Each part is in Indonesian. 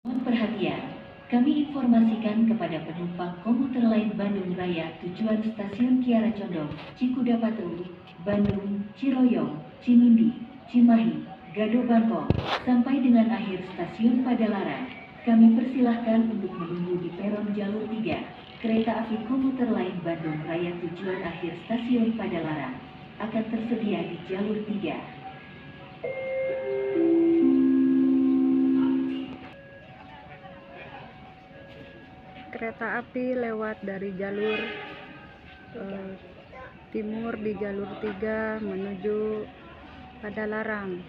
Mohon perhatian, kami informasikan kepada penumpang komuter lain Bandung Raya tujuan stasiun Kiara Condong, Cikudapatu, Bandung, Ciroyong, Cimindi, Cimahi, Gado Bangkok, sampai dengan akhir stasiun Padalarang. Kami persilahkan untuk menunggu di peron jalur 3, kereta api komuter lain Bandung Raya tujuan akhir stasiun Padalarang akan tersedia di jalur 3. Kereta api lewat dari jalur timur di jalur 3 menuju Padalarang.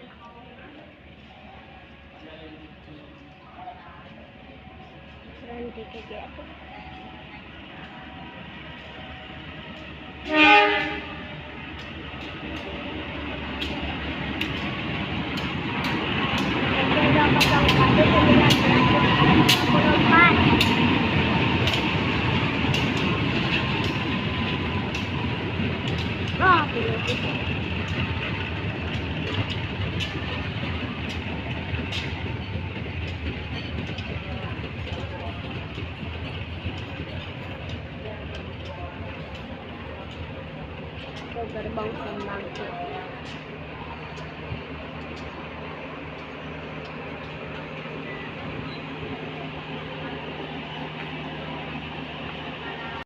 Gerbang Sembangku.